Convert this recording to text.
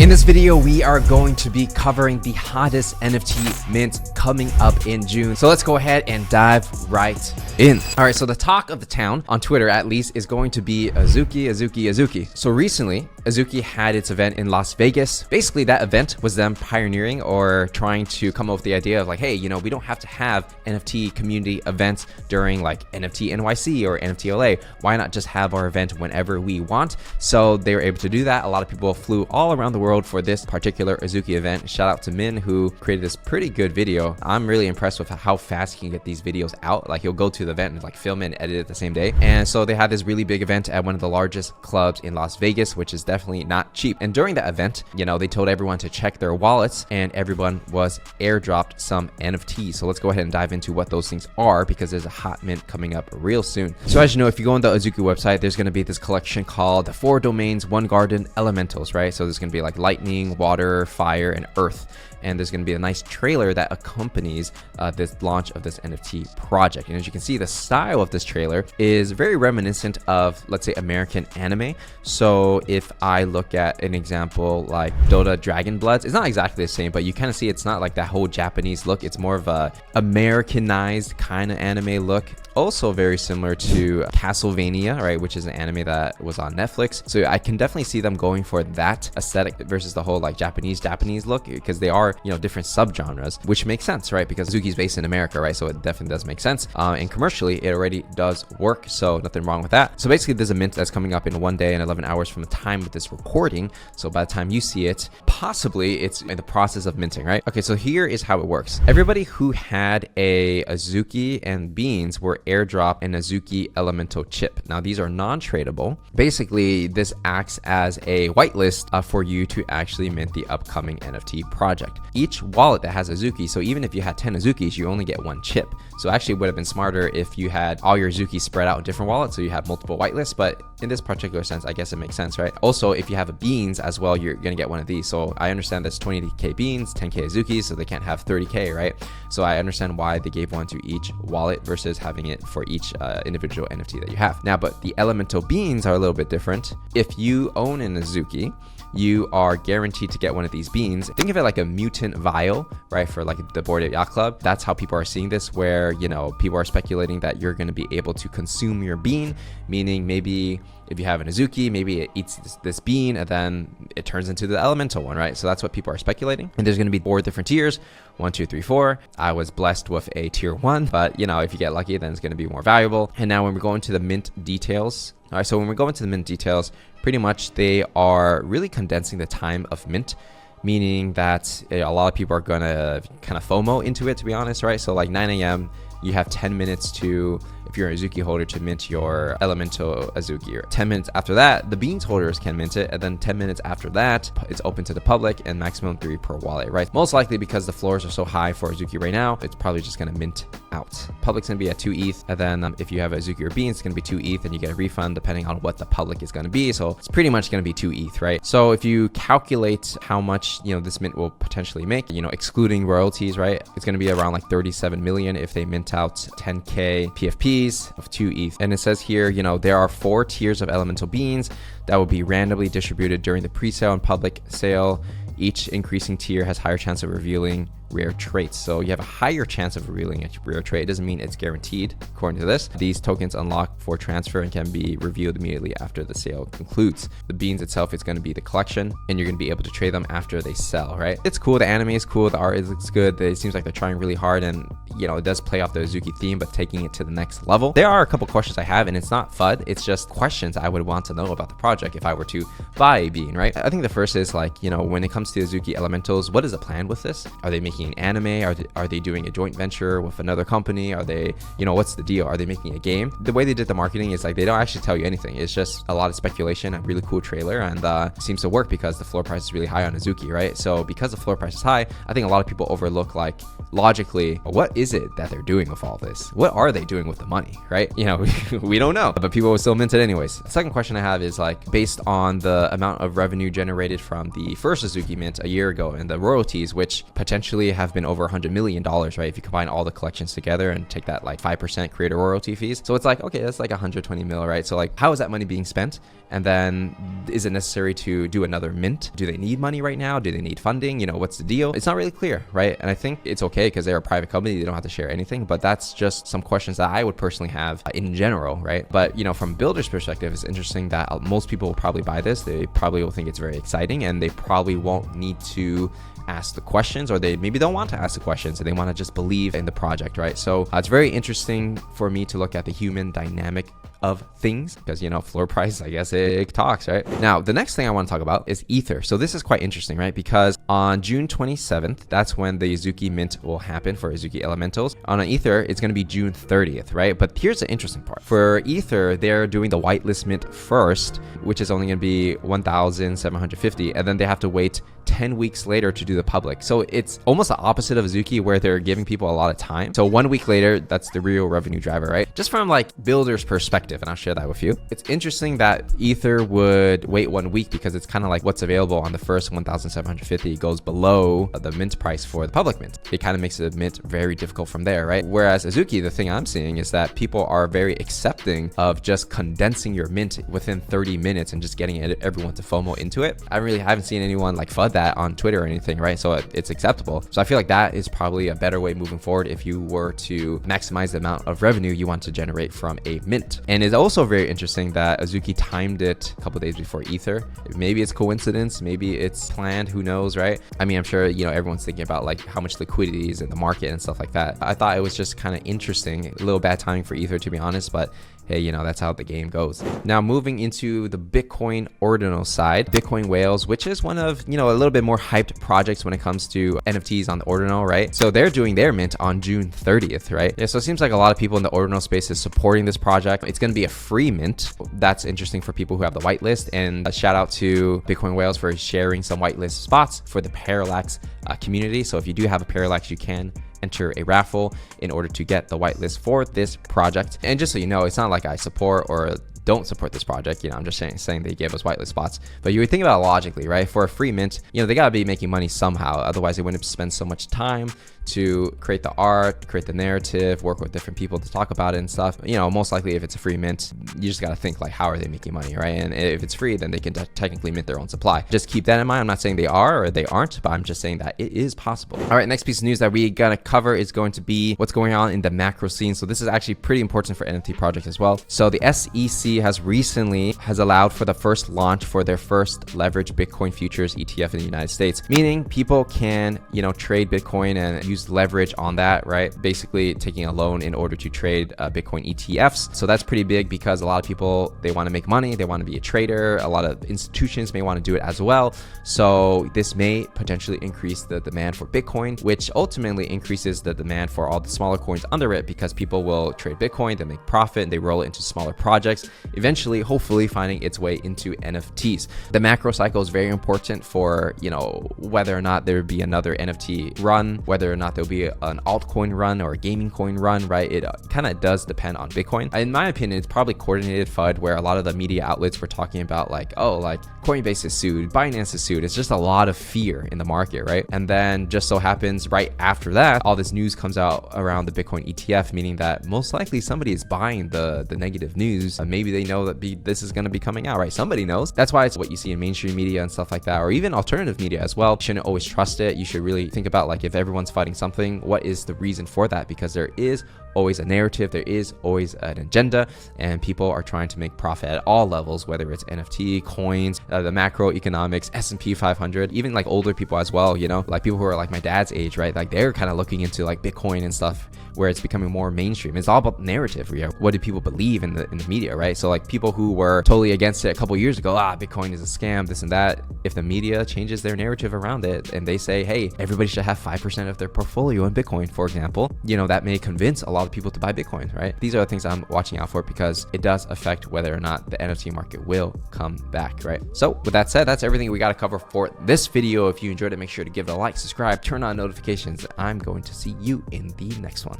In this video, we are going to be covering the hottest NFT mint coming up in June. So let's go ahead and dive right in. All right, so the talk of the town on Twitter, at least, is going to be Azuki. So recently, Azuki had its event in Las Vegas. Basically, that event was them pioneering or trying to come up with the idea of like, hey, you know, we don't have to have NFT community events during like NFT NYC or NFT LA. Why not just have our event whenever we want? So they were able to do that. A lot of people flew all around the world for this particular Azuki event. Shout out to Min, who created this pretty good video. I'm really impressed with how fast he can get these videos out. Like, he'll go to the event and like film it and edit it the same day. And so they had this really big event at one of the largest clubs in Las Vegas, which is definitely not cheap. And during that event, you know, they told everyone to check their wallets, and everyone was airdropped some NFTs. So let's go ahead and dive into what those things are, because there's a hot mint coming up real soon. So as you know, if you go on the Azuki website, there's going to be this collection called the 4 Domains, 1 Garden Elementals, right? So there's going to be like lightning, water, fire, and earth. And there's going to be a nice trailer that accompanies this launch of this NFT project. And as you can see, the style of this trailer is very reminiscent of, let's say, American anime. So if I look at an example like Dota Dragon Bloods, it's not exactly the same, but you kind of see it's not like that whole Japanese look. It's more of a Americanized kind of anime look. Also very similar to Castlevania, right, which is an anime that was on Netflix. So I can definitely see them going for that aesthetic versus the whole like Japanese look, because they are, you know, different subgenres, which makes sense, right? Because Azuki's based in America, right? So it definitely does make sense. And commercially, it already does work, so nothing wrong with that. So basically, there's a mint that's coming up in 1 day and 11 hours from the time of this recording. So by the time you see it, possibly it's in the process of minting, right? Okay, so here is how it works. Everybody who had a Azuki and Beanz were airdrop an Azuki Elemental chip. Now, these are non-tradable. Basically, this acts as a whitelist for you to actually mint the upcoming NFT project. Each wallet that has Azuki, so even if you had 10 Azukis, you only get 1 chip. So actually it would have been smarter if you had all your Azuki spread out in different wallets, so you have multiple whitelists, but in this particular sense, I guess it makes sense, right? Also, if you have a Beanz as well, you're gonna get one of these. So I understand that's 20k Beanz, 10k Azukis, so they can't have 30k, right? So I understand why they gave one to each wallet versus having it for each individual NFT that you have. Now, but the Elemental Beanz are a little bit different. If you own an Azuki, you are guaranteed to get one of these Beanz. Think of it like a mutant vial, right? For like the Bored Ape Yacht Club. That's how people are seeing this, where, you know, people are speculating that you're going to be able to consume your bean, meaning maybe if you have an Azuki, maybe it eats this bean and then it turns into the elemental one, right? So that's what people are speculating. And there's going to be 4 different tiers, 1, 2, 3, 4. I was blessed with a tier 1, but you know, if you get lucky, then it's going to be more valuable. And now when we go into the mint details, all right, so when we go into the mint details, pretty much they are really condensing the time of mint, meaning that a lot of people are going to kind of FOMO into it, to be honest, right? So like 9 a.m., you have 10 minutes to, if you're an Azuki holder, to mint your Elemental Azuki. 10 minutes after that, the Beanz holders can mint it, and then 10 minutes after that, it's open to the public, and maximum 3 per wallet, right? Most likely because the floors are so high for Azuki right now, it's probably just going to mint out. Public's going to be at 2 ETH, and then if you have Azuki or Beanz, it's going to be 2 ETH, and you get a refund depending on what the public is going to be. So it's pretty much going to be 2 ETH, right? So if you calculate how much, you know, this mint will potentially make, you know, excluding royalties, right? It's going to be around like 37 million if they mint out 10k PFPs of 2 ETH. And it says here, you know, there are 4 tiers of Elemental Beanz that will be randomly distributed during the pre-sale and public sale. Each increasing tier has higher chance of revealing rare traits. So you have a higher chance of revealing a rare trait. It doesn't mean it's guaranteed, according to this. These tokens unlock for transfer and can be revealed immediately after the sale concludes. The Beanz itself is going to be the collection, and you're going to be able to trade them after they sell, right? It's cool. The anime is cool. The art looks good. It seems like they're trying really hard, and you know, it does play off the Azuki theme, but taking it to the next level. There are a couple questions I have, and it's not FUD. It's just questions I would want to know about the project if I were to buy a bean, right? I think the first is like, you know, when it comes to Azuki Elementals, what is the plan with this? Are they making an anime? Are they doing a joint venture with another company? Are they, you know, what's the deal? Are they making a game? The way they did the marketing is like they don't actually tell you anything. It's just a lot of speculation, a really cool trailer, and it seems to work because the floor price is really high on Azuki, right? So because the floor price is high, I think a lot of people overlook, like, logically, what is it that they're doing with all this? What are they doing with the money, right? You know, we don't know, but people will still mint it anyways. The second question I have is like, based on the amount of revenue generated from the first Azuki mint a year ago and the royalties, which potentially easily have been over $100 million, right? If you combine all the collections together and take that like 5% creator royalty fees. So it's like, okay, that's like 120 mil, right? So like, how is that money being spent? And then is it necessary to do another mint? Do they need money right now? Do they need funding? You know, what's the deal? It's not really clear, right? And I think it's okay because they're a private company. They don't have to share anything, but that's just some questions that I would personally have in general, right? But, you know, from builder's perspective, it's interesting that most people will probably buy this. They probably will think it's very exciting, and they probably won't need to ask the questions, or they maybe don't want to ask the questions and they want to just believe in the project, right? So it's very interesting for me to look at the human dynamic of things, because, you know, floor price, I guess it talks, right? Now, the next thing I want to talk about is Ether. So this is quite interesting, right? Because on June 27th, that's when the Azuki Mint will happen for Azuki Elementals. On an Ether, it's going to be June 30th, right? But here's the interesting part. For Ether, they're doing the whitelist mint first, which is only going to be 1,750, and then they have to wait 10 weeks later to do the public. So it's almost the opposite of Azuki, where they're giving people a lot of time. So 1 week later, that's the real revenue driver, right? Just from like builder's perspective, and I'll share that with you. It's interesting that Ether would wait 1 week because it's kind of like what's available on the first 1,750 goes below the mint price for the public mint. It kind of makes the mint very difficult from there, right? Whereas Azuki, the thing I'm seeing is that people are very accepting of just condensing your mint within 30 minutes and just getting everyone to FOMO into it. I haven't seen anyone like FUD that on Twitter or anything, right? So it's acceptable. So I feel like that is probably a better way moving forward if you were to maximize the amount of revenue you want to generate from a mint. And it's also very interesting that Azuki timed it a couple days before Ether. Maybe it's coincidence, maybe it's planned, who knows, right? I mean, I'm sure, you know, everyone's thinking about like how much liquidity is in the market and stuff like that. I thought it was just kind of interesting, a little bad timing for Ether, to be honest, but hey, you know, that's how the game goes. Now, moving into the Bitcoin Ordinal side, Bitcoin Whales, which is one of, you know, a little bit more hyped projects when it comes to NFTs on the Ordinal, right? So they're doing their mint on June 30th, right? Yeah, so it seems like a lot of people in the Ordinal space is supporting this project. It's going to be a free mint. That's interesting for people who have the whitelist. And a shout out to Bitcoin Whales for sharing some whitelist spots for the Parallax community. So if you do have a Parallax, you can enter a raffle in order to get the whitelist for this project. And just so you know, it's not like I support or don't support this project, you know, I'm just saying they gave us whitelist spots. But you would think about it logically, right? For a free mint, you know, they gotta be making money somehow, otherwise they wouldn't spend so much time to create the art, create the narrative, work with different people to talk about it and stuff. You know, most likely if it's a free mint, you just got to think like, how are they making money, right? And if it's free, then they can technically mint their own supply. Just keep that in mind. I'm not saying they are or they aren't, but I'm just saying that it is possible. All right, next piece of news that we're gonna cover is going to be what's going on in the macro scene. So this is actually pretty important for NFT projects as well. So the SEC has allowed for the first launch for their first leverage Bitcoin futures ETF in the United States, meaning people can, you know, trade Bitcoin and use leverage on that, right? Basically taking a loan in order to trade Bitcoin ETFs. So that's pretty big because a lot of people, they want to make money, they want to be a trader. A lot of institutions may want to do it as well. So this may potentially increase the demand for Bitcoin, which ultimately increases the demand for all the smaller coins under it, because people will trade Bitcoin, they make profit, and they roll it into smaller projects, eventually, hopefully finding its way into NFTs. The macro cycle is very important for, you know, whether or not there would be another NFT run, whether or not there'll be an altcoin run or a gaming coin run, right? It kind of does depend on Bitcoin. In my opinion, it's probably coordinated FUD, where a lot of the media outlets were talking about like, oh, like Coinbase is sued, Binance is sued. It's just a lot of fear in the market, right? And then just so happens right after that, all this news comes out around the Bitcoin ETF, meaning that most likely somebody is buying the negative news. Maybe they know that this is going to be coming out, right? Somebody knows. That's why it's what you see in mainstream media and stuff like that, or even alternative media as well. You shouldn't always trust it. You should really think about like, if everyone's fighting something, what is the reason for that? Because there is always a narrative, there is always an agenda, and people are trying to make profit at all levels, whether it's NFT, coins, the macroeconomics, S&P 500, even like older people as well, you know, like people who are like my dad's age, right? Like they're kind of looking into like Bitcoin and stuff, where it's becoming more mainstream. It's all about narrative, you know? What do people believe in the media, right? So like people who were totally against it a couple years ago, Bitcoin is a scam, this and that. If the media changes their narrative around it and they say, hey, everybody should have 5% of their portfolio in Bitcoin, for example, you know, that may convince a lot of people to buy Bitcoin, right? These are the things I'm watching out for, because it does affect whether or not the NFT market will come back, right? So with that said, that's everything we got to cover for this video. If you enjoyed it, make sure to give it a like, subscribe, turn on notifications. I'm going to see you in the next one.